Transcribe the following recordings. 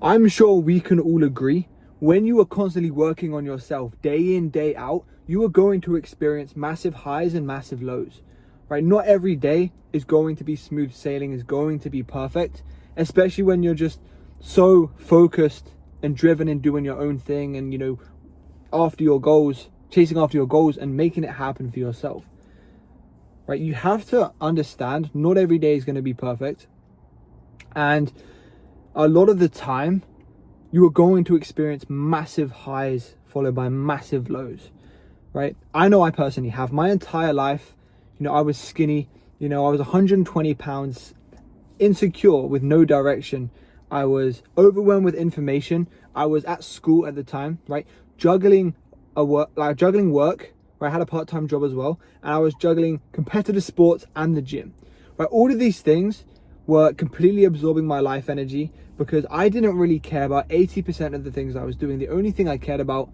I'm sure we can all agree, when you are constantly working on yourself day in, day out, you are going to experience massive highs and massive lows, right? Not every day is going to be smooth sailing, is going to be perfect, especially when you're just so focused and driven in doing your own thing and, after your goals, chasing after your goals and making it happen for yourself, right? You have to understand not every day is going to be perfect. And a lot of the time, you are going to experience massive highs followed by massive lows, right? I know I personally have. My entire life, I was skinny. I was 120 pounds, insecure with no direction. I was overwhelmed with information. I was at school at the time, right? Juggling work, where I had a part-time job as well. And I was juggling competitive sports and the gym, right? All of these things were completely absorbing my life energy because I didn't really care about 80% of the things I was doing. The only thing I cared about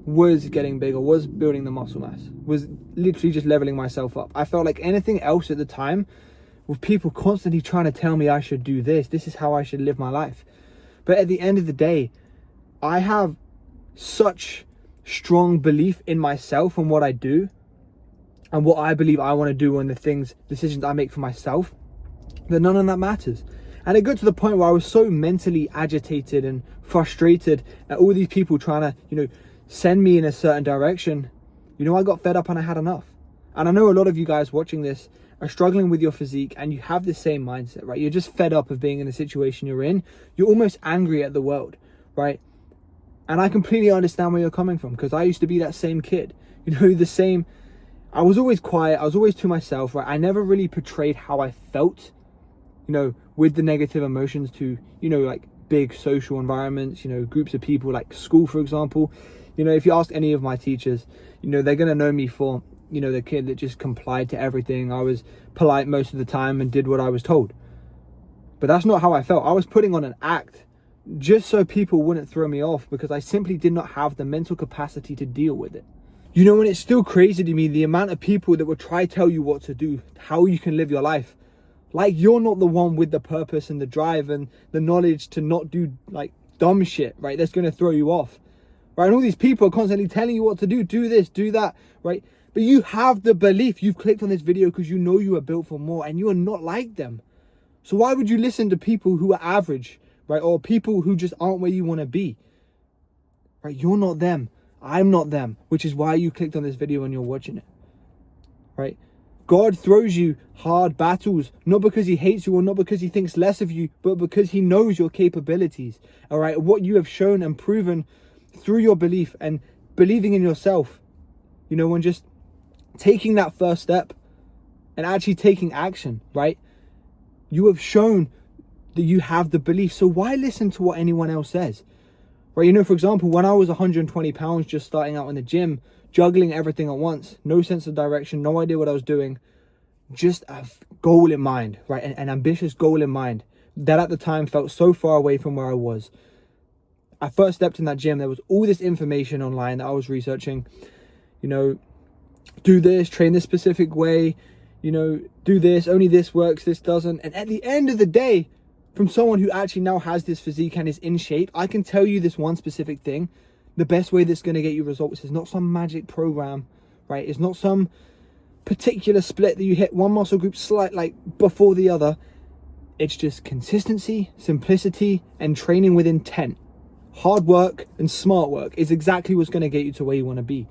was getting bigger, was building the muscle mass, was literally just leveling myself up. I felt like anything else at the time, with people constantly trying to tell me I should do this is how I should live my life. But at the end of the day, I have such strong belief in myself and what I do and what I believe I want to do and the decisions I make for myself, that none of that matters. And it got to the point where I was so mentally agitated and frustrated at all these people trying to, send me in a certain direction. I got fed up and I had enough. And I know a lot of you guys watching this are struggling with your physique and you have the same mindset, right? You're just fed up of being in the situation you're in. You're almost angry at the world, right? And I completely understand where you're coming from because I used to be that same kid, I was always quiet. I was always to myself, right? I never really portrayed how I felt, with the negative emotions to, like big social environments, groups of people like school, for example. If you ask any of my teachers, they're going to know me for, the kid that just complied to everything. I was polite most of the time and did what I was told. But that's not how I felt. I was putting on an act just so people wouldn't throw me off because I simply did not have the mental capacity to deal with it. And it's still crazy to me the amount of people that will try to tell you what to do, how you can live your life. Like you're not the one with the purpose and the drive and the knowledge to not do like dumb shit, right? That's going to throw you off, right? And all these people are constantly telling you what to do this, do that, right? But you have the belief. You've clicked on this video because you know you are built for more and you are not like them. So why would you listen to people who are average, right? Or people who just aren't where you want to be, right? You're not them. I'm not them, which is why you clicked on this video and you're watching it, right? God throws you hard battles, not because he hates you or not because he thinks less of you, but because he knows your capabilities, all right? What you have shown and proven through your belief and believing in yourself, and just taking that first step and actually taking action, right? You have shown that you have the belief. So why listen to what anyone else says, right? For example, when I was 120 pounds, just starting out in the gym, juggling everything at once, no sense of direction, no idea what I was doing, just a goal in mind, right? An ambitious goal in mind that at the time felt so far away from where I was. I first stepped in that gym. There was all this information online that I was researching, do this, train this specific way, do this, only this works, this doesn't. And at the end of the day, from someone who actually now has this physique and is in shape, I can tell you this one specific thing. The best way that's going to get you results is not some magic program, right? It's not some particular split that you hit one muscle group before the other. It's just consistency, simplicity, and training with intent. Hard work and smart work is exactly what's going to get you to where you want to be,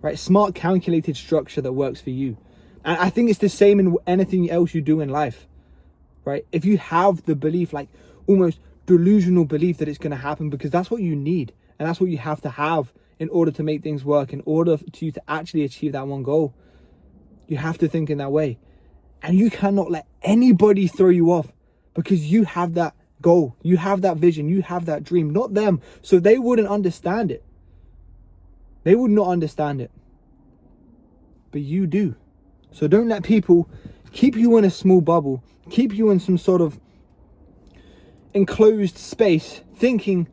right? Smart, calculated structure that works for you. And I think it's the same in anything else you do in life, right? If you have the belief, like almost delusional belief that it's going to happen, because that's what you need. And that's what you have to have in order to make things work, in order to you to actually achieve that one goal. You have to think in that way. And you cannot let anybody throw you off because you have that goal. You have that vision. You have that dream, not them. So they wouldn't understand it. They would not understand it. But you do. So don't let people keep you in a small bubble, keep you in some sort of enclosed space, thinking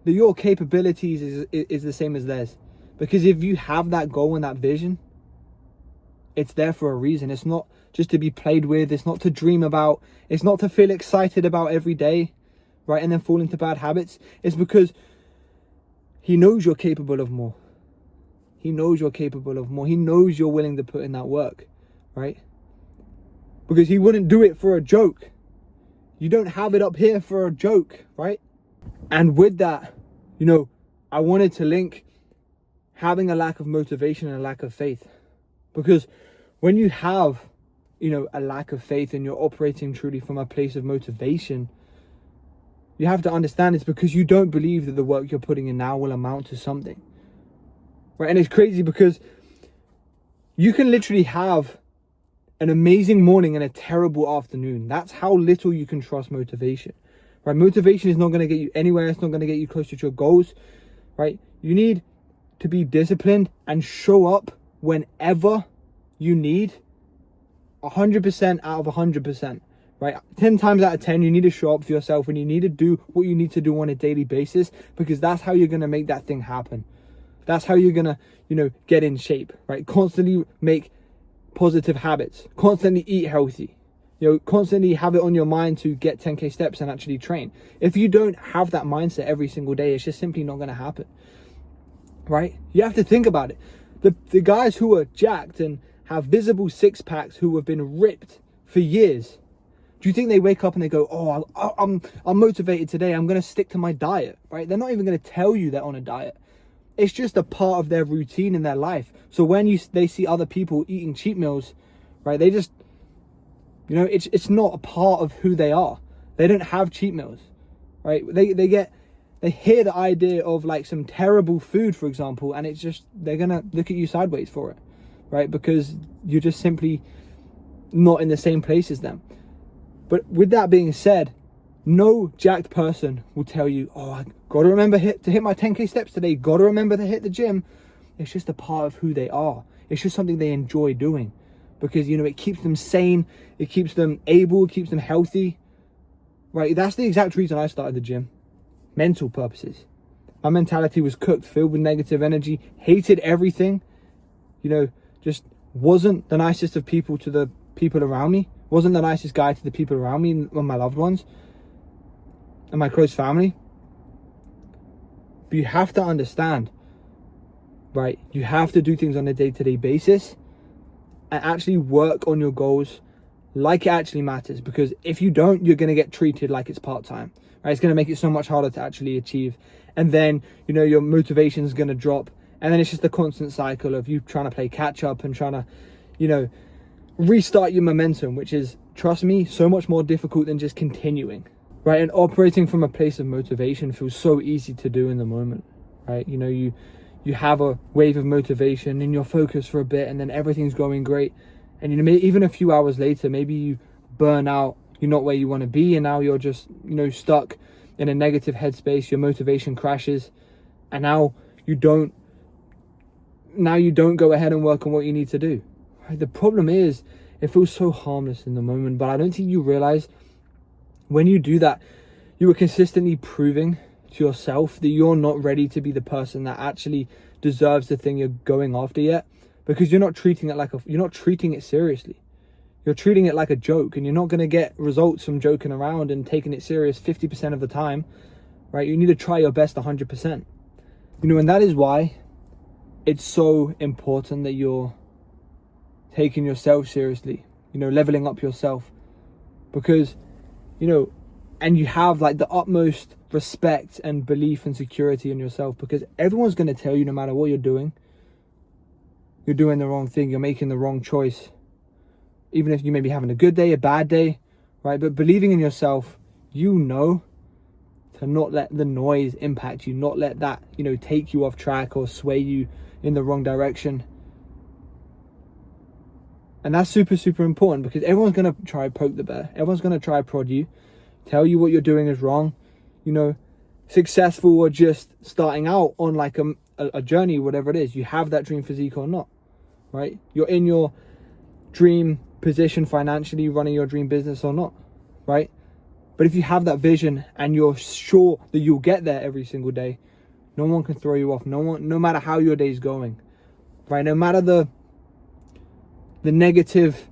that your capabilities is the same as theirs. Because if you have that goal and that vision, it's there for a reason. It's not just to be played with. It's not to dream about. It's not to feel excited about every day, right, and then fall into bad habits, it's because he knows you're capable of more. He knows you're capable of more. He knows you're willing to put in that work, right? Because he wouldn't do it for a joke. You don't have it up here for a joke, right? And with that, I wanted to link having a lack of motivation and a lack of faith. Because when you have, a lack of faith and you're operating truly from a place of motivation, you have to understand it's because you don't believe that the work you're putting in now will amount to something. Right? And it's crazy because you can literally have an amazing morning and a terrible afternoon. That's how little you can trust motivation. Right? Motivation is not going to get you anywhere. It's not going to get you closer to your goals. Right? You need to be disciplined and show up whenever you need 100% out of 100%. Right? 10 times out of 10, you need to show up for yourself and you need to do what you need to do on a daily basis, because that's how you're going to make that thing happen. That's how you're going to, get in shape, right? Constantly make positive habits, constantly eat healthy, constantly have it on your mind to get 10K steps and actually train. If you don't have that mindset every single day, it's just simply not going to happen, right? You have to think about it. The guys who are jacked and have visible six packs, who have been ripped for years, do you think they wake up and they go, oh, I'm motivated today, I'm going to stick to my diet, right? They're not even going to tell you they're on a diet. It's just a part of their routine in their life. So when they see other people eating cheat meals, right, they just, it's not a part of who they are. They don't have cheat meals, right? They hear the idea of like some terrible food, for example, and it's just, they're going to look at you sideways for it, right? Because you're just simply not in the same place as them. But with that being said, no jacked person will tell you, oh, I got to remember to hit my 10K steps today, got to remember to hit the gym. It's just a part of who they are. It's just something they enjoy doing because, it keeps them sane, it keeps them able, it keeps them healthy, right? That's the exact reason I started the gym. Mental purposes. My mentality was cooked, filled with negative energy, hated everything, just wasn't the nicest of people to the people around me, wasn't the nicest guy to the people around me and my loved ones and my close family. But you have to understand, right? You have to do things on a day-to-day basis and actually work on your goals like it actually matters, because if you don't, you're going to get treated like it's part-time, right? It's going to make it so much harder to actually achieve. And then, your motivation is going to drop. And then it's just a constant cycle of you trying to play catch up and trying to, restart your momentum, which is, trust me, so much more difficult than just continuing. Right, and operating from a place of motivation feels so easy to do in the moment, right? You have a wave of motivation and you're focused for a bit, and then everything's going great, and even a few hours later, maybe you burn out, you're not where you want to be, and now you're just stuck in a negative headspace. Your motivation crashes, and now you don't go ahead and work on what you need to do. Right? The problem is, it feels so harmless in the moment, but I don't think you realize, when you do that, you are consistently proving to yourself that you're not ready to be the person that actually deserves the thing you're going after yet, because you're not treating it seriously. You're treating it like a joke, and you're not going to get results from joking around and taking it serious 50% of the time, right? You need to try your best 100%. And that is why it's so important that you're taking yourself seriously, leveling up yourself, because and you have like the utmost respect and belief and security in yourself, because everyone's going to tell you, no matter what you're doing the wrong thing, you're making the wrong choice, even if you may be having a good day, a bad day, right? But believing in yourself, to not let the noise impact you, not let that, take you off track or sway you in the wrong direction. And that's super, super important, because everyone's going to try to poke the bear. Everyone's going to try to prod you, tell you what you're doing is wrong. Successful or just starting out on like a journey, whatever it is. You have that dream physique or not, right? You're in your dream position financially, running your dream business or not, right? But if you have that vision and you're sure that you'll get there every single day, no one can throw you off. No matter how your day's going, right? No matter the negative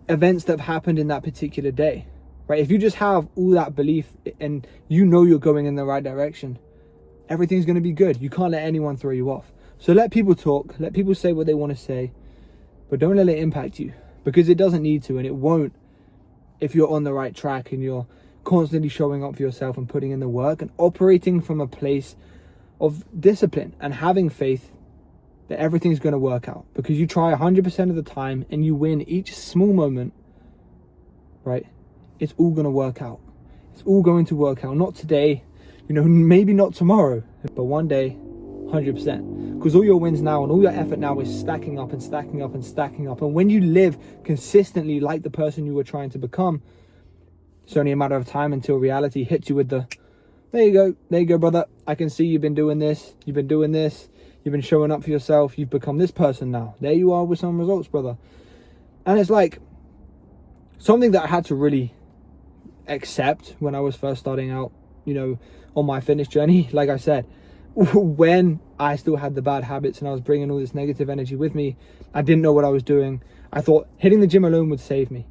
events that have happened in that particular day, right? If you just have all that belief and you know you're going in the right direction, everything's going to be good. You can't let anyone throw you off. So let people talk, let people say what they want to say, but don't let it impact you, because it doesn't need to, and it won't if you're on the right track and you're constantly showing up for yourself and putting in the work and operating from a place of discipline and having faith that everything's going to work out, because you try 100% of the time and you win each small moment, right? It's all going to work out. It's all going to work out. Not today, maybe not tomorrow, but one day, 100%. Because all your wins now and all your effort now is stacking up and stacking up and stacking up. And when you live consistently like the person you were trying to become, it's only a matter of time until reality hits you with there you go, brother. I can see you've been doing this. You've been doing this. You've been showing up for yourself. You've become this person now. There you are with some results, brother. And it's like something that I had to really accept when I was first starting out, on my fitness journey. Like I said, when I still had the bad habits and I was bringing all this negative energy with me, I didn't know what I was doing. I thought hitting the gym alone would save me.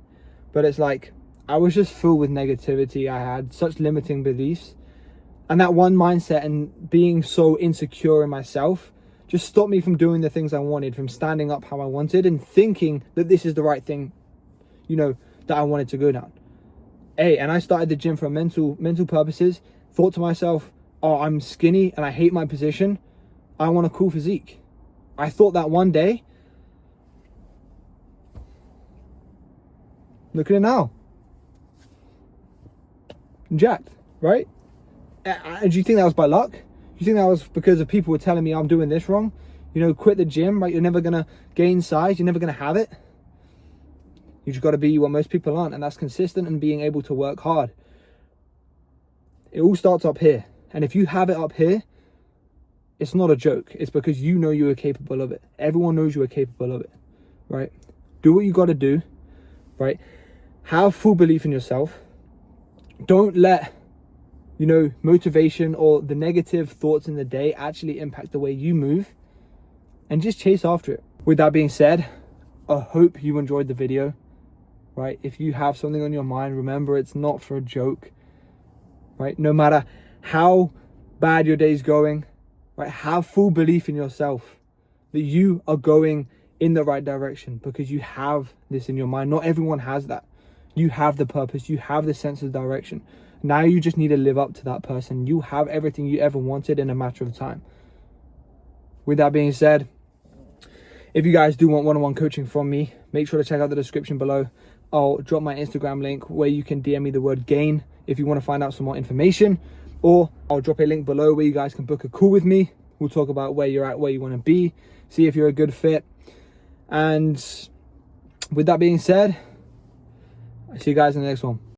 But it's like, I was just filled with negativity. I had such limiting beliefs. And that one mindset and being so insecure in myself just stopped me from doing the things I wanted, from standing up how I wanted and thinking that this is the right thing, that I wanted to go down. And I started the gym for mental purposes. Thought to myself, oh, I'm skinny and I hate my position. I want a cool physique. I thought that one day. Look at it now. Jacked, right? Do you think that was by luck? Do you think that was because of people were telling me I'm doing this wrong? Quit the gym, right? You're never going to gain size. You're never going to have it. You just got to be what most people aren't, and that's consistent and being able to work hard. It all starts up here. And if you have it up here, it's not a joke. It's because you are capable of it. Everyone knows you are capable of it, right? Do what you got to do, right? Have full belief in yourself. Don't let, motivation or the negative thoughts in the day actually impact the way you move, and just chase after it. With that being said, I hope you enjoyed the video, right? If you have something on your mind, remember it's not for a joke, right? No matter how bad your day's going, right? Have full belief in yourself that you are going in the right direction, because you have this in your mind. Not everyone has that. You have the purpose. You have the sense of direction. Now you just need to live up to that person. You have everything you ever wanted in a matter of time. With that being said, if you guys do want one-on-one coaching from me, make sure to check out the description below. I'll drop my Instagram link where you can DM me the word GAIN if you want to find out some more information, or I'll drop a link below where you guys can book a call with me. We'll talk about where you're at, where you want to be, see if you're a good fit. And with that being said, I see you guys in the next one.